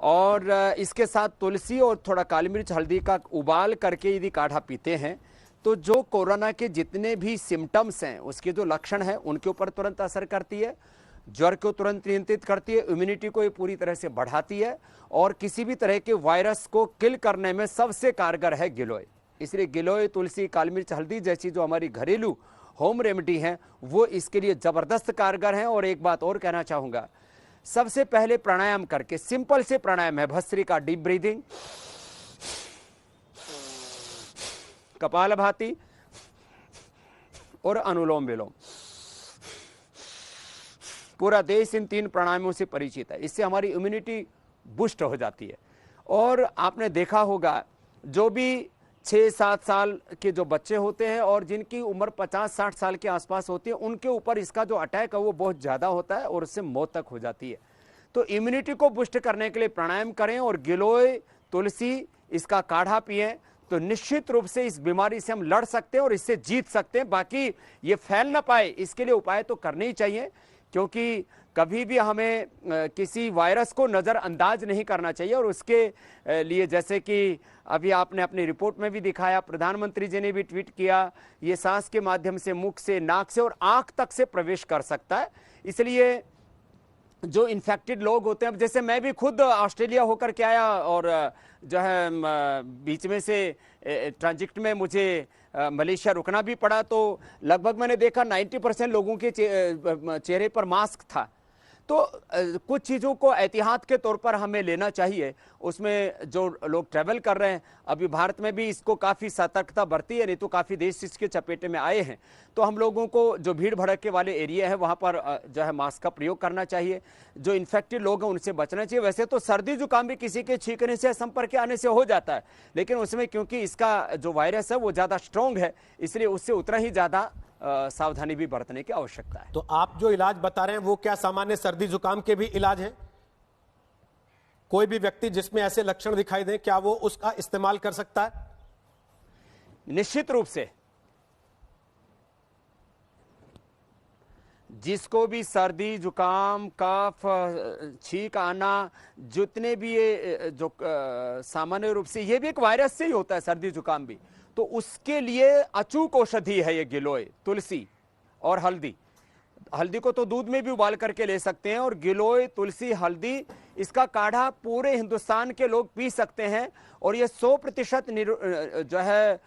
और इसके साथ तुलसी और थोड़ा काली मिर्च हल्दी का उबाल करके यदि काढ़ा पीते हैं तो जो कोरोना के जितने भी सिम्टम्स हैं, उसके जो लक्षण हैं, उनके ऊपर तुरंत असर करती है, ज्वर को तुरंत नियंत्रित करती है, इम्यूनिटी को ये पूरी तरह से बढ़ाती है और किसी भी तरह के वायरस को किल करने में सबसे कारगर है गिलोय। इसलिए गिलोय, तुलसी, काली मिर्च, हल्दी जैसी जो हमारी घरेलू होम रेमेडी हैं वो इसके लिए ज़बरदस्त कारगर हैं। और एक बात और कहना चाहूँगा, सबसे पहले प्राणायाम करके, सिंपल से प्राणायाम है भस्त्रिका, डीप ब्रीदिंग, कपालभाति और अनुलोम विलोम। पूरा देश इन 3 प्राणायामों से परिचित है। इससे हमारी इम्यूनिटी बूस्ट हो जाती है। और आपने देखा होगा जो भी 6-7 साल के जो बच्चे होते हैं और जिनकी उम्र 50-60 साल के आसपास होती है, उनके ऊपर इसका जो अटैक है वो बहुत ज़्यादा होता है और उससे मौत तक हो जाती है। तो इम्यूनिटी को बूस्ट करने के लिए प्राणायाम करें और गिलोय, तुलसी, इसका काढ़ा पिएं तो निश्चित रूप से इस बीमारी से हम लड़ सकते हैं और इससे जीत सकते हैं। बाकी ये फैल ना पाए इसके लिए उपाय तो करने ही चाहिए, क्योंकि कभी भी हमें किसी वायरस को नज़रअंदाज नहीं करना चाहिए। और उसके लिए जैसे कि अभी आपने अपनी रिपोर्ट में भी दिखाया, प्रधानमंत्री जी ने भी ट्वीट किया, ये सांस के माध्यम से, मुख से, नाक से और आंख तक से प्रवेश कर सकता है। इसलिए जो इन्फेक्टेड लोग होते हैं, अब जैसे मैं भी खुद ऑस्ट्रेलिया होकर के आया और जो है बीच में से ट्रांजिट में मुझे मलेशिया रुकना भी पड़ा, तो लगभग मैंने देखा 90% लोगों के चेहरे पर मास्क था। तो कुछ चीज़ों को एहतियात के तौर पर हमें लेना चाहिए। उसमें जो लोग ट्रैवल कर रहे हैं, अभी भारत में भी इसको काफ़ी सतर्कता बरती है, नहीं तो काफ़ी देश इसके चपेटे में आए हैं। तो हम लोगों को जो भीड़ भड़के वाले एरिया है वहाँ पर जो है मास्क का प्रयोग करना चाहिए। जो इन्फेक्टेड लोग हैं उनसे बचना चाहिए। वैसे तो सर्दी जुकाम भी किसी के छींकने से, संपर्क के आने से हो जाता है, लेकिन उसमें क्योंकि इसका जो वायरस है वो ज़्यादा स्ट्रॉन्ग है, इसलिए उससे उतना ही ज़्यादा सावधानी भी बरतने की आवश्यकता है। तो आप जो इलाज बता रहे हैं वो क्या सामान्य सर्दी जुकाम के भी इलाज है? कोई भी व्यक्ति जिसमें ऐसे लक्षण दिखाई दें, क्या वो उसका इस्तेमाल कर सकता है? निश्चित रूप से। जिसको भी सर्दी जुकाम, कफ, छींक आना, जितने भी ये जो सामान्य रूप से ये भी एक वायरस से ही होता है, सर्दी जुकाम भी, तो उसके लिए अचूक औषधि है ये गिलोय, तुलसी और हल्दी। हल्दी को तो दूध में भी उबाल करके ले सकते हैं और गिलोय, तुलसी, हल्दी, इसका काढ़ा पूरे हिंदुस्तान के लोग पी सकते हैं। और ये 100% जो है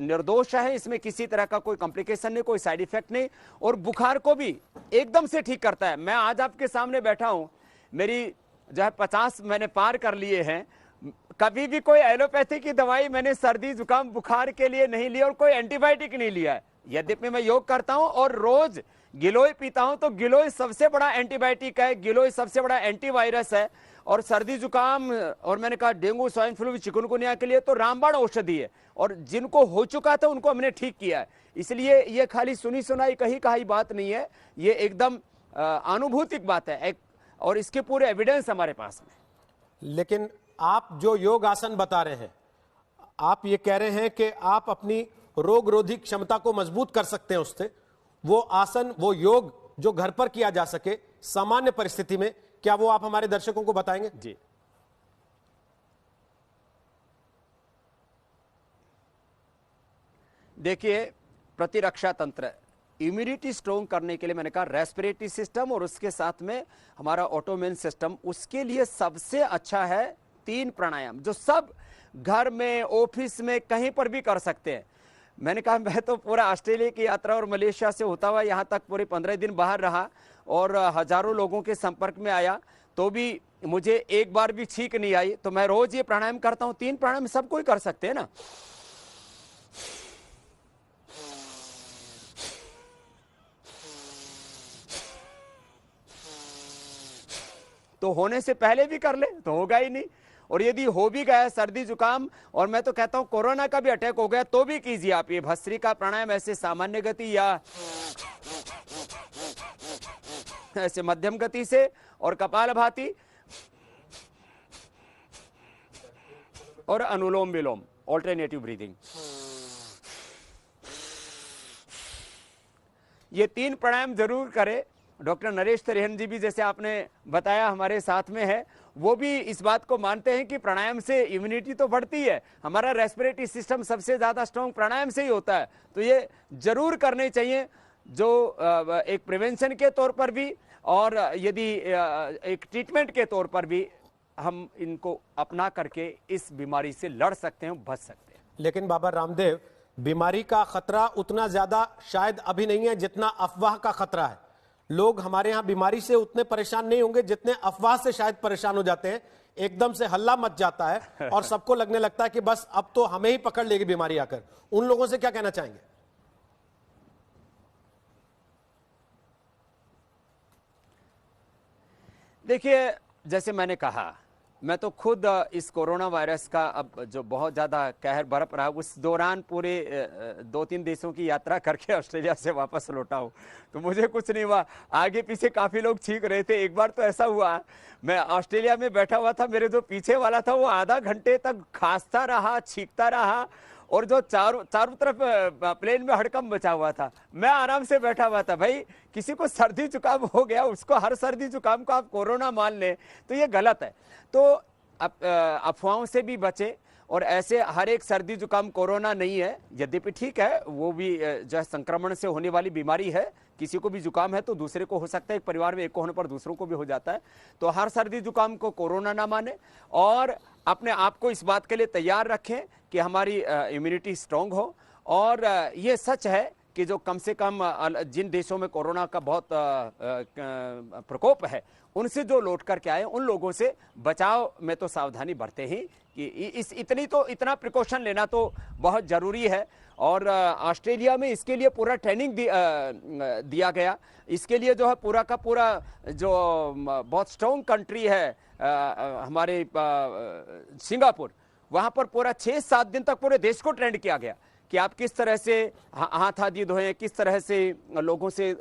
निर्दोष है, इसमें किसी तरह का कोई कॉम्प्लिकेशन नहीं, कोई साइड इफेक्ट नहीं, और बुखार को भी एकदम से ठीक करता है। मैं आज आपके सामने बैठा हूं, मेरी जो है 50 मैंने पार कर लिए हैं। कभी भी कोई एलोपैथी की दवाई मैंने सर्दी जुकाम बुखार के लिए नहीं ली और कोई एंटीबायोटिक नहीं लिया है। यद्यपि मैं योग करता हूं और रोज गिलोय पीता हूं, तो गिलोय सबसे बड़ा एंटीबायोटिक है, गिलोय सबसे बड़ा एंटीवायरस है। और सर्दी जुकाम और मैंने कहा डेंगू, स्वाइन फ्लू, चिकनगुनिया के लिए तो रामबाण औषधि है, और जिनको हो चुका था उनको हमने ठीक किया है। इसलिए ये खाली सुनी सुनाई कही कही बात नहीं है, ये एकदम अनुभूतिक बात है, और इसके पूरे एविडेंस हमारे पास में। लेकिन आप जो योग आसन बता रहे हैं, आप ये कह रहे हैं कि आप अपनी रोग रोधी क्षमता को मजबूत कर सकते हैं उससे। वो आसन, वो योग जो घर पर किया जा सके सामान्य परिस्थिति में, क्या वो आप हमारे दर्शकों को बताएंगे? जी, देखिए, प्रतिरक्षा तंत्र, इम्यूनिटी स्ट्रोंग करने के लिए मैंने कहा रेस्पिरेटरी सिस्टम और उसके साथ में हमारा ऑटोमेन सिस्टम, उसके लिए सबसे अच्छा है 3 प्राणायाम, जो सब घर में, ऑफिस में, कहीं पर भी कर सकते हैं। मैंने कहा मैं तो पूरा ऑस्ट्रेलिया की यात्रा और मलेशिया से होता हुआ यहाँ तक पूरे 15 दिन बाहर रहा और हजारों लोगों के संपर्क में आया, तो भी मुझे एक बार भी छींक नहीं आई। तो मैं रोज ये प्राणायाम करता हूँ। 3 प्राणायाम सब कोई कर सकते हैं ना। तो होने से पहले भी कर ले तो होगा ही नहीं, और यदि हो भी गया सर्दी जुकाम, और मैं तो कहता हूं कोरोना का भी अटैक हो गया, तो भी कीजिए आप ये भस्त्रिका प्राणायाम, ऐसे सामान्य गति या ऐसे मध्यम गति से, और कपालभाति और अनुलोम विलोम, ऑल्टरनेटिव ब्रीदिंग। ये 3 प्राणायाम जरूर करें। डॉक्टर नरेश त्रिहन जी भी, जैसे आपने बताया, हमारे साथ में है, वो भी इस बात को मानते हैं कि प्राणायाम से इम्यूनिटी तो बढ़ती है, हमारा रेस्पिरेटरी सिस्टम सबसे ज़्यादा स्ट्रॉन्ग प्राणायाम से ही होता है। तो ये जरूर करने चाहिए, जो एक प्रिवेंशन के तौर पर भी और यदि एक ट्रीटमेंट के तौर पर भी हम इनको अपना करके इस बीमारी से लड़ सकते हैं, बच सकते हैं। लेकिन बाबा रामदेव, बीमारी का खतरा उतना ज्यादा शायद अभी नहीं है जितना अफवाह का खतरा है। लोग हमारे यहाँ बीमारी से उतने परेशान नहीं होंगे जितने अफवाह से शायद परेशान हो जाते हैं। एकदम से हल्ला मच जाता है और सबको लगने लगता है कि बस अब तो हमें ही पकड़ लेगी बीमारी आकर। उन लोगों से क्या कहना चाहेंगे? देखिए, जैसे मैंने कहा, मैं तो खुद इस कोरोना वायरस का अब जो बहुत ज़्यादा कहर बरप रहा, उस दौरान पूरे 2-3 देशों की यात्रा करके ऑस्ट्रेलिया से वापस लौटा हूँ, तो मुझे कुछ नहीं हुआ। आगे पीछे काफ़ी लोग छींक रहे थे। एक बार तो ऐसा हुआ, मैं ऑस्ट्रेलिया में बैठा हुआ था, मेरे जो पीछे वाला था वो आधा घंटे तक खांसता रहा, छींकता रहा, और जो चारों तरफ प्लेन में हड़कंप बचा हुआ था। मैं आराम से बैठा हुआ था। भाई, किसी को सर्दी जुकाम हो गया, उसको हर सर्दी जुकाम को आप कोरोना मान लें तो ये गलत है। तो अफवाहों से भी बचें, और ऐसे हर एक सर्दी जुकाम कोरोना नहीं है, यद्यपि ठीक है वो भी जो है संक्रमण से होने वाली बीमारी है। किसी को भी जुकाम है तो दूसरे को हो सकता है, एक परिवार में एक को होने पर दूसरों को भी हो जाता है। तो हर सर्दी जुकाम को कोरोना ना माने, और अपने आप को इस बात के लिए तैयार रखें कि हमारी इम्यूनिटी स्ट्रांग हो। और ये सच है कि जो कम से कम जिन देशों में कोरोना का बहुत प्रकोप है, उनसे जो लौट करके आए, उन लोगों से बचाव में तो सावधानी बरते ही कि इतना प्रिकॉशन लेना तो बहुत ज़रूरी है। और ऑस्ट्रेलिया में इसके लिए पूरा ट्रेनिंग दिया गया। इसके लिए जो है पूरा का पूरा जो बहुत स्ट्रॉन्ग कंट्री है हमारे सिंगापुर, वहाँ पर पूरा 6-7 दिन तक पूरे देश को ट्रेंड किया गया कि आप किस तरह से हाथ आदि धोएं, किस तरह से लोगों से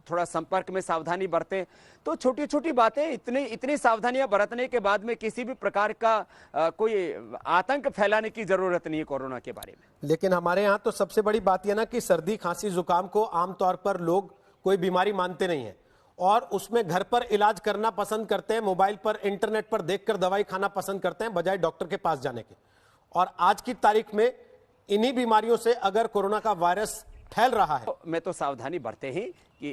थोड़ा संपर्क में सावधानी बरतें। तो छोटी छोटी बातें, इतनी सावधानियां बरतने के बाद में किसी भी प्रकार का कोई आतंक फैलाने की जरूरत नहीं है कोरोना के बारे में। लेकिन हमारे यहाँ तो सबसे बड़ी बात यह ना कि सर्दी खांसी जुकाम को आमतौर पर लोग कोई बीमारी मानते नहीं है, और उसमें घर पर इलाज करना पसंद करते हैं, मोबाइल पर इंटरनेट पर देखकर दवाई खाना पसंद करते हैं बजाय डॉक्टर के पास जाने के। और आज की तारीख में इन्हीं बीमारियों से अगर कोरोना का वायरस फैल रहा है, मैं तो सावधानी बरते ही कि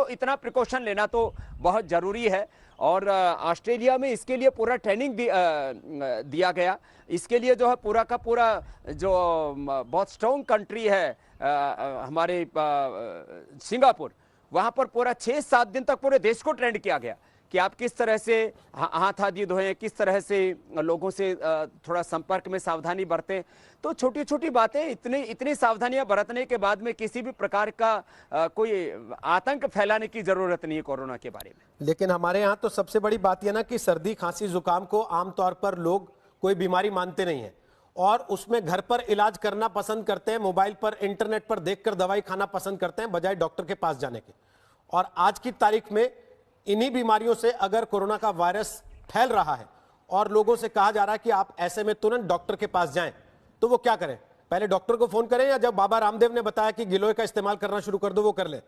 इतना प्रिकॉशन लेना तो बहुत जरूरी है। और ऑस्ट्रेलिया में इसके लिए पूरा ट्रेनिंग दिया गया। इसके लिए जो है पूरा का पूरा जो बहुत स्ट्रॉन्ग कंट्री है हमारे सिंगापुर, वहाँ पर पूरा 6-7 दिन तक पूरे देश को ट्रेंड किया गया कि आप किस तरह से हाथ आदि धोएं, किस तरह से लोगों से थोड़ा संपर्क में सावधानी बरतें। तो छोटी छोटी बातें, इतनी सावधानियां बरतने के बाद में किसी भी प्रकार का कोई आतंक फैलाने की जरूरत नहीं है कोरोना के बारे में। लेकिन हमारे यहाँ तो सबसे बड़ी बात यह ना कि सर्दी खांसी जुकाम को आमतौर पर लोग कोई बीमारी मानते नहीं है, और उसमें घर पर इलाज करना पसंद करते हैं, मोबाइल पर इंटरनेट पर देखकर दवाई खाना पसंद करते हैं बजाय डॉक्टर के पास जाने के। और आज की तारीख में इन्हीं बीमारियों से अगर कोरोना का वायरस फैल रहा है और लोगों से कहा जा रहा है कि आप ऐसे में तुरंत डॉक्टर के पास जाएं, तो वो क्या करें? पहले डॉक्टर को फोन करें, या जब बाबा रामदेव ने बताया कि गिलोय का इस्तेमाल करना शुरू कर दो वो कर ले?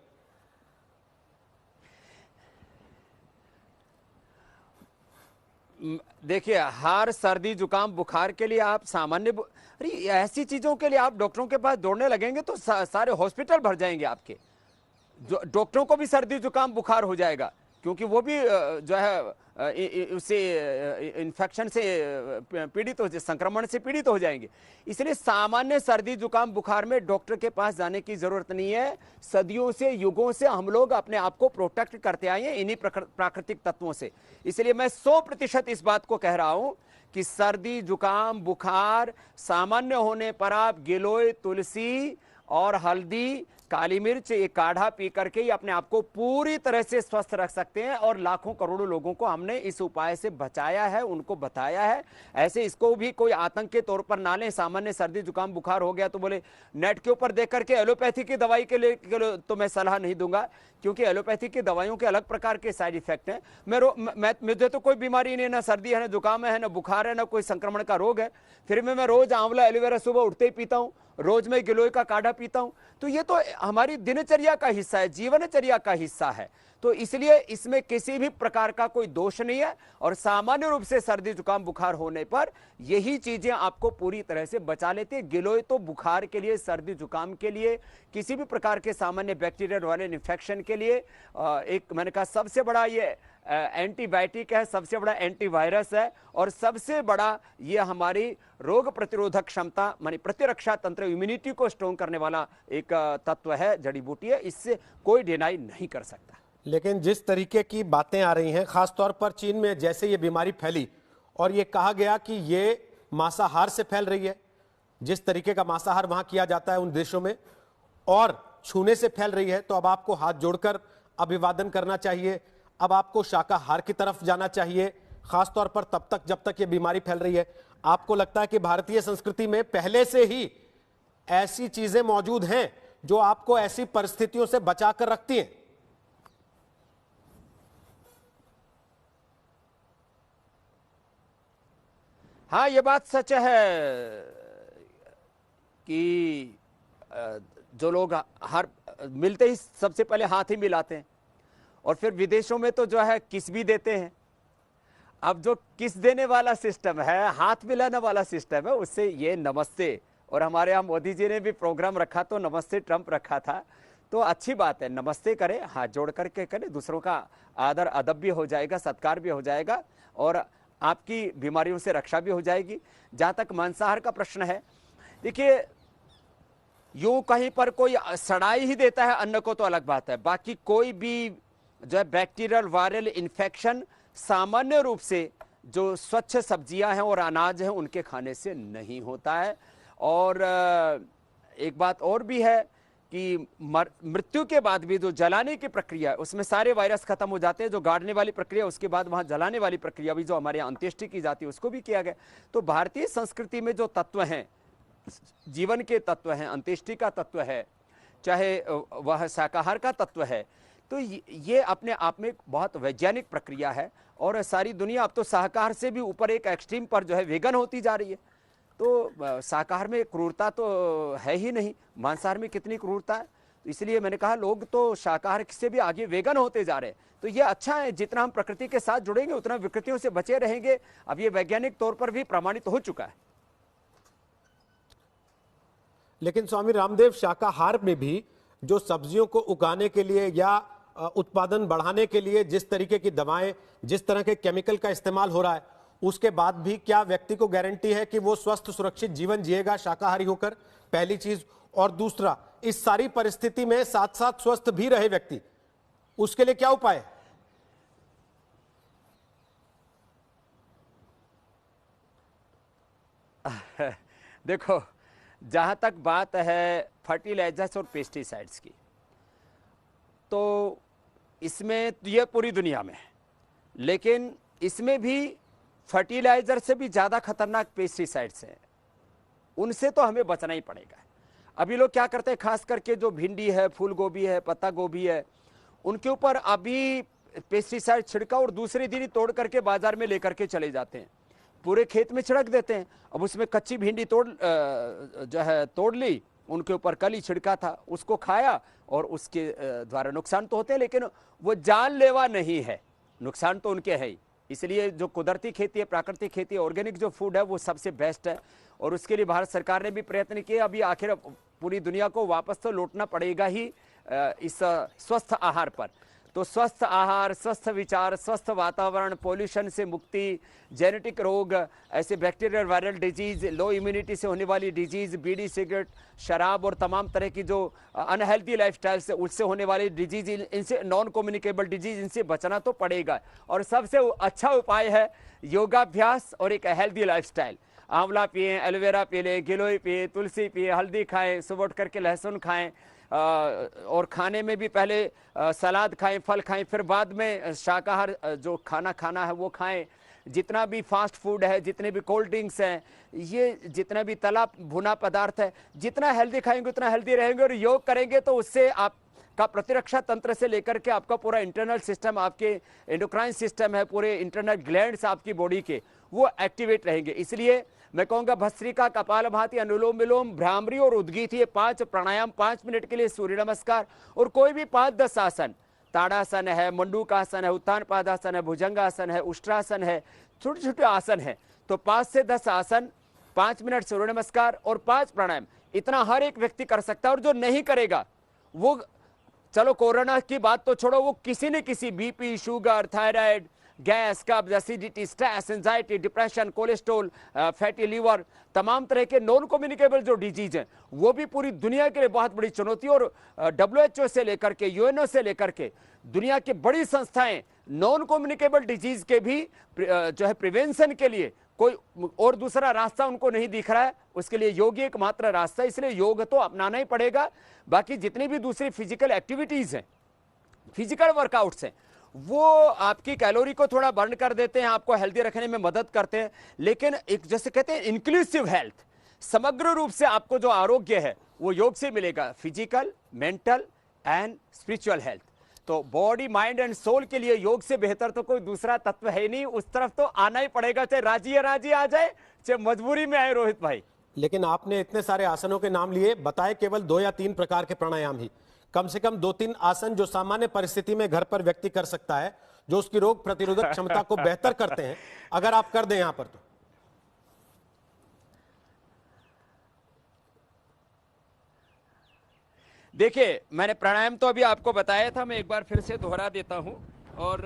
देखिए, हर सर्दी जुकाम बुखार के लिए आप अरे ऐसी चीजों के लिए आप डॉक्टरों के पास दौड़ने लगेंगे तो सारे हॉस्पिटल भर जाएंगे आपके। डॉक्टरों को भी सर्दी जुकाम बुखार हो जाएगा, क्योंकि वो भी जो है उससे इन्फेक्शन से पीड़ित हो, संक्रमण से पीड़ित हो जाएंगे। इसलिए सामान्य सर्दी जुकाम बुखार में डॉक्टर के पास जाने की जरूरत नहीं है। सदियों से, युगों से हम लोग अपने आप को प्रोटेक्ट करते आए हैं इन्हीं प्राकृतिक तत्वों से। इसलिए मैं 100% इस बात को कह रहा हूं कि सर्दी जुकाम बुखार सामान्य होने पर आप गिलोय, तुलसी और हल्दी, काली मिर्च, एक काढ़ा पी करके ही अपने आप को पूरी तरह से स्वस्थ रख सकते हैं। और लाखों करोड़ों लोगों को हमने इस उपाय से बचाया है, उनको बताया है। ऐसे इसको भी कोई आतंक के तौर पर ना लें। सामान्य सर्दी जुकाम बुखार हो गया तो बोले नेट के ऊपर देख करके एलोपैथी की दवाई के लिए तो मैं सलाह नहीं दूंगा, क्योंकि एलोपैथी की दवाइयों के अलग प्रकार के साइड इफेक्ट हैं। मुझे तो कोई बीमारी नहीं, ना सर्दी है, ना जुकाम है, ना बुखार है, ना कोई संक्रमण का रोग है, फिर मैं रोज आंवला एलोवेरा सुबह उठते ही पीता हूँ। रोज मैं गिलोय का काढ़ा पीता हूं, तो ये तो हमारी दिनचर्या का हिस्सा है, जीवनचर्या का हिस्सा है। तो इसलिए इसमें किसी भी प्रकार का कोई दोष नहीं है। और सामान्य रूप से सर्दी जुकाम बुखार होने पर यही चीजें आपको पूरी तरह से बचा लेती है। गिलोय तो बुखार के लिए, सर्दी जुकाम के लिए, किसी भी प्रकार के सामान्य बैक्टीरियल वायरल इन्फेक्शन के लिए एक मैंने कहा सबसे बड़ा ये एंटीबायोटिक है, सबसे बड़ा एंटीवायरस है, और सबसे बड़ा ये हमारी रोग प्रतिरोधक क्षमता मानी प्रतिरक्षा तंत्र, इम्यूनिटी को स्ट्रॉन्ग करने वाला एक तत्व है, जड़ी बूटी है। इससे कोई डिनाई नहीं कर सकता। लेकिन जिस तरीके की बातें आ रही हैं, खासतौर पर चीन में जैसे ये बीमारी फैली और ये कहा गया कि ये मांसाहार से फैल रही है, जिस तरीके का मांसाहार वहां किया जाता है उन देशों में, और छूने से फैल रही है, तो अब आपको हाथ जोड़कर अभिवादन करना चाहिए, अब आपको शाकाहार की तरफ जाना चाहिए, खासतौर पर तब तक जब तक ये बीमारी फैल रही है। आपको लगता है कि भारतीय संस्कृति में पहले से ही ऐसी चीजें मौजूद हैं जो आपको ऐसी परिस्थितियों से बचाकर रखती हैं? हाँ, ये बात सच है कि जो लोग हर मिलते ही सबसे पहले हाथ ही मिलाते हैं, और फिर विदेशों में तो जो है किस भी देते हैं। अब जो किस देने वाला सिस्टम है, हाथ मिलाने वाला सिस्टम है, उससे ये नमस्ते, और हमारे यहाँ मोदी जी ने भी प्रोग्राम रखा तो नमस्ते ट्रंप रखा था, तो अच्छी बात है, नमस्ते करें, हाथ जोड़ करके करें, दूसरों का आदर अदब भी हो जाएगा, सत्कार भी हो जाएगा, और आपकी बीमारियों से रक्षा भी हो जाएगी। जहाँ तक मांसाहार का प्रश्न है, देखिए यूं कहीं पर कोई सड़ाई ही देता है अन्न को तो अलग बात है, बाकी कोई भी जो है बैक्टीरियल वायरल इन्फेक्शन सामान्य रूप से जो स्वच्छ सब्जियां हैं और अनाज हैं उनके खाने से नहीं होता है। और एक बात और भी है कि मृत्यु के बाद भी जो जलाने की प्रक्रिया है उसमें सारे वायरस खत्म हो जाते हैं। जो गाड़ने वाली प्रक्रिया, उसके बाद वहां जलाने वाली प्रक्रिया भी जो हमारे यहाँ अंत्येष्टि की जाती है उसको भी किया गया। तो भारतीय संस्कृति में जो तत्व हैं, जीवन के तत्व हैं, अंत्येष्टि का तत्व है, चाहे वह शाकाहार का तत्व है, तो ये अपने आप में बहुत वैज्ञानिक प्रक्रिया है। और सारी दुनिया अब तो शाकाहार से भी ऊपर एक एक्सट्रीम पर जो है वेगन होती जा रही है। तो शाकाहार में क्रूरता तो है ही नहीं, मांसाहार में कितनी क्रूरता है। तो इसलिए मैंने कहा लोग तो शाकाहार से भी आगे वेगन होते जा रहे हैं। तो ये अच्छा है, जितना हम प्रकृति के साथ जुड़ेंगे उतना विकृतियों से बचे रहेंगे। अब ये वैज्ञानिक तौर पर भी प्रमाणित हो चुका है। लेकिन स्वामी रामदेव, शाकाहार में भी जो सब्जियों को उगाने के लिए या उत्पादन बढ़ाने के लिए जिस तरीके की दवाएं, जिस तरह के केमिकल का इस्तेमाल हो रहा है, उसके बाद भी क्या व्यक्ति को गारंटी है कि वो स्वस्थ सुरक्षित जीवन जिएगा शाकाहारी होकर? पहली चीज। और दूसरा, इस सारी परिस्थिति में साथ साथ स्वस्थ भी रहे व्यक्ति, उसके लिए क्या उपाय है? देखो, जहां तक बात है फर्टिलाइजर्स और पेस्टिसाइड्स की, तो इसमें ये पूरी दुनिया में है, लेकिन इसमें भी फर्टिलाइजर से भी ज़्यादा खतरनाक पेस्टिसाइड्स हैं, उनसे तो हमें बचना ही पड़ेगा। अभी लोग क्या करते हैं, खास करके जो भिंडी है, फूल गोभी है, पत्ता गोभी है, उनके ऊपर अभी पेस्टिसाइड छिड़का और दूसरे दिन ही तोड़ करके बाजार में लेकर के चले जाते हैं, पूरे खेत में छिड़क देते हैं। अब उसमें कच्ची भिंडी तोड़ ली, उनके ऊपर कल ही छिड़का था, उसको खाया, और उसके द्वारा नुकसान तो होते हैं, लेकिन वो जानलेवा नहीं है, नुकसान तो उनके है ही। इसलिए जो कुदरती खेती है, प्राकृतिक खेती, ऑर्गेनिक जो फूड है, वो सबसे बेस्ट है। और उसके लिए भारत सरकार ने भी प्रयत्न किए। अभी आखिर पूरी दुनिया को वापस तो लौटना पड़ेगा ही इस स्वस्थ आहार पर। तो स्वस्थ आहार, स्वस्थ विचार, स्वस्थ वातावरण, पॉल्यूशन से मुक्ति, जेनेटिक रोग, ऐसे बैक्टीरियल वायरल डिजीज, लो इम्यूनिटी से होने वाली डिजीज, बीड़ी, सिगरेट, शराब और तमाम तरह की जो अनहेल्दी लाइफस्टाइल से उससे होने वाली डिजीज, इनसे नॉन कम्युनिकेबल डिजीज, इनसे बचना तो पड़ेगा। और सबसे अच्छा उपाय है योगाभ्यास और एक हेल्दी लाइफस्टाइल। आंवला पिए, एलोवेरा पी ले, गिलोय पिए, तुलसी पिए, हल्दी खाएं, सुबह उठ करके लहसुन खाएं, और खाने में भी पहले सलाद खाएं, फल खाएं, फिर बाद में शाकाहार जो खाना है वो खाएं। जितना भी फास्ट फूड है, जितने भी कोल्ड ड्रिंक्स हैं, ये जितना भी तला भुना पदार्थ है, जितना हेल्दी खाएंगे उतना हेल्दी रहेंगे। और योग करेंगे तो उससे आपका प्रतिरक्षा तंत्र से लेकर के आपका पूरा इंटरनल सिस्टम, आपके एंडोक्राइन सिस्टम है, पूरे इंटरनल ग्लैंड्स आपकी बॉडी के, वो एक्टिवेट रहेंगे। इसलिए मैं कहूंगा भस्त्रिका, कपालभाति, अनुलोम विलोम, भ्रामरी और उद्गीत, ये 5 प्राणायाम 5 मिनट के लिए, सूर्य नमस्कार और कोई भी 5-10 आसन, ताड़ासन है, मंडूकासन है, उत्थान पादासन है, भुजंगासन है, उष्ट्रासन है, छोटे छोटे आसन है। तो 5 से 10 आसन, 5 मिनट सूर्य नमस्कार और 5 प्राणायाम, इतना हर एक व्यक्ति कर सकता है। और जो नहीं करेगा वो, चलो कोरोना की बात तो छोड़ो, वो किसी न किसी बीपी, शुगर, थायराइड, गैस, कब्ज, acidity, stress, anxiety, depression, cholesterol, fatty liver, तमाम तरह के नॉन कम्युनिकेबल जो डिजीज हैं, वो भी पूरी दुनिया के लिए बहुत बड़ी चुनौती। और WHO से लेकर के UNO से लेकर के दुनिया की बड़ी संस्थाएं नॉन कम्युनिकेबल डिजीज के भी जो है प्रिवेंशन के लिए कोई और दूसरा रास्ता उनको नहीं दिख रहा है। उसके लिए योग ही एकमात्र रास्ता है, इसलिए योग तो अपनाना ही पड़ेगा। बाकी जितनी भी दूसरी फिजिकल एक्टिविटीज हैं, फिजिकल वर्कआउट्स हैं, वो आपकी कैलोरी को थोड़ा बर्न कर देते हैं, आपको हेल्दी रखने में मदद करते हैं। लेकिन एक जैसे कहते हैं इंक्लूसिव हेल्थ, समग्र रूप से आपको जो आरोग्य है वो योग से मिलेगा, physical, mental and spiritual health. तो बॉडी, माइंड एंड सोल के लिए योग से बेहतर तो कोई दूसरा तत्व है नहीं। उस तरफ तो आना ही पड़ेगा, चाहे राजी आ जाए, चाहे मजबूरी में आए रोहित भाई। लेकिन आपने इतने सारे आसनों के नाम लिए, बताए केवल 2 या 3 प्रकार के प्राणायाम ही। कम से कम 2-3 आसन जो सामान्य परिस्थिति में घर पर व्यक्ति कर सकता है, जो उसकी रोग प्रतिरोधक क्षमता को बेहतर करते हैं, अगर आप कर दें यहां पर तो। देखिए, मैंने प्राणायाम तो अभी आपको बताया था, मैं एक बार फिर से दोहरा देता हूं। और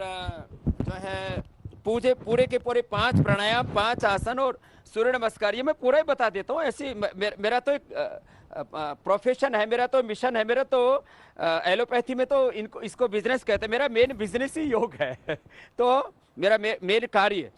जो है पूरे के पूरे 5 प्राणायाम, 5 आसन और सूर्य नमस्कार, ये मैं पूरा ही बता देता हूँ। ऐसी मेरा तो एक प्रोफेशन है, मेरा तो मिशन है, मेरा तो एलोपैथी में तो इसको बिजनेस कहते हैं। मेरा मेन बिजनेस ही योग है। तो मेरा मेन कार्य,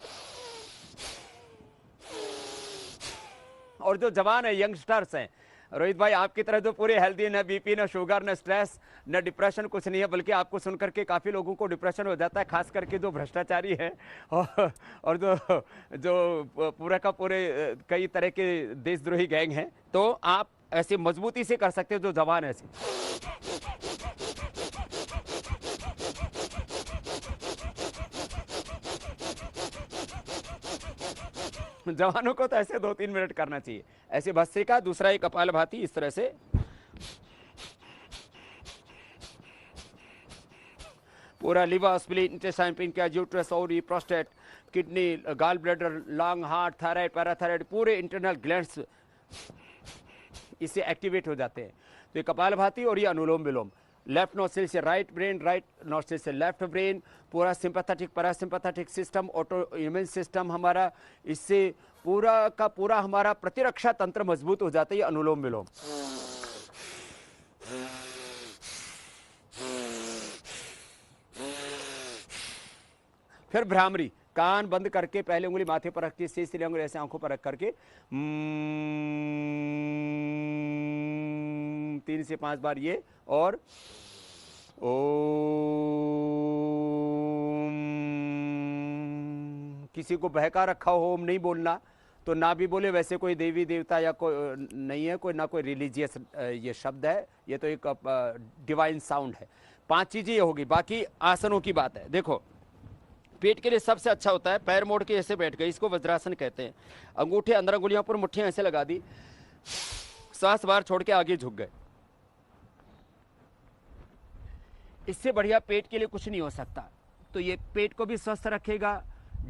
और जो जवान है, यंगस्टर्स हैं, रोहित भाई आपकी तरह जो पूरे हेल्दी, न बीपी, न शुगर, न स्ट्रेस, न डिप्रेशन, कुछ नहीं है। बल्कि आपको सुनकर के काफ़ी लोगों को डिप्रेशन हो जाता है, खास करके जो भ्रष्टाचारी है और जो पूरा का पूरे कई तरह के देशद्रोही गैंग हैं। तो आप ऐसे मजबूती से कर सकते हो जो जवान है ऐसे। जवानों को तो ऐसे 2-3 मिनट करना चाहिए। ऐसे भस्त्रिका, दूसरा एक कपालभाति, इस तरह से पूरा liver, spleen, intestine, pancreas, uterus, ovary, prostate, kidney, gall bladder, lung, heart, thyroid, parathyroid, पूरे इंटरनल ग्लैंड्स इससे एक्टिवेट हो जाते हैं। तो ये कपालभाति और ये अनुलोम विलोम। लेफ्ट नोस्ट्रिल से राइट ब्रेन, राइट नोस्ट्रिल से लेफ्ट ब्रेन, पूरा sympathetic, parasympathetic system, auto immune system हमारा, इससे पूरा का पूरा हमारा प्रतिरक्षा तंत्र मजबूत हो जाता है। ये अनुलोम विलोम। फिर भ्रामरी, कान बंद करके पहले उंगली माथे पर रखती है, तीसरी उंगली ऐसे आंखों पर रख करके 3 से 5 बार ये, और ओम। किसी को बहका रखा हो ओम नहीं बोलना तो ना भी बोले, वैसे कोई देवी देवता या कोई नहीं है, कोई ना कोई रिलीजियस ये शब्द है, ये तो एक डिवाइन साउंड है। 5 चीजें ये होगी। बाकी आसनों की बात है। देखो, पेट के लिए सबसे अच्छा होता है पैर मोड़ के ऐसे बैठ गए, इसको वज्रासन कहते हैं। अंगूठे अंदर अंगुलियों पर मुट्ठियां ऐसे लगा दी, सांस बाहर छोड़ के आगे झुक गए। इससे बढ़िया पेट के लिए कुछ नहीं हो सकता। तो ये पेट को भी स्वस्थ रखेगा।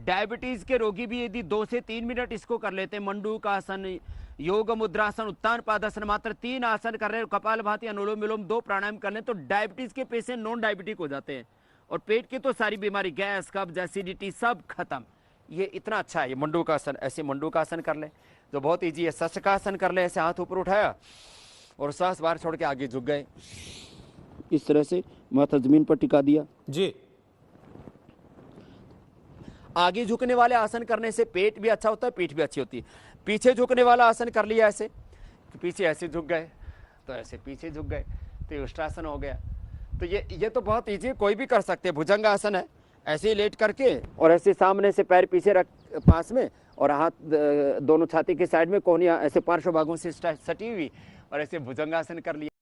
डायबिटीज के रोगी भी यदि 2 से 3 मिनट इसको कर लेते हैं, मंडूकासन, योग मुद्रासन, उत्तान पादासन, मात्र 3 आसन कर रहे हैं, कपालभाति, अनुलोम विलोम, 2 प्राणायाम कर लें, तो डायबिटीज के पेशेंट नॉन डायबिटिक हो जाते हैं। और पेट की तो सारी बीमारी, गैस, कब्ज, एसिडिटी, सब खत्म। ये इतना अच्छा है। ये मंडूकासन, ऐसे मंडूकासन कर ले जो बहुत ईजी है। शशकासन कर ले, ऐसे हाथ ऊपर उठाया और सांस बाहर छोड़ के आगे झुक गए, इस तरह से माथा जमीन पर टिका दिया जी। आगे झुकने वाले आसन करने से पेट भी अच्छा होता है, पीठ भी अच्छी होती है। पीछे झुकने वाला आसन कर लिया ऐसे, तो पीछे ऐसे झुक गए, तो ऐसे पीछे झुक गए, तो ये उष्ट्रासन हो गया। तो ये तो बहुत ईजी, कोई भी कर सकते हैं। भुजंगासन है, ऐसे ही लेट करके और ऐसे सामने से पैर पीछे रख पास में, और हाथ दोनों छाती के साइड में, कोहनियां ऐसे पार्श्व भागों से सटी हुई, और ऐसे भुजंगासन कर लिया।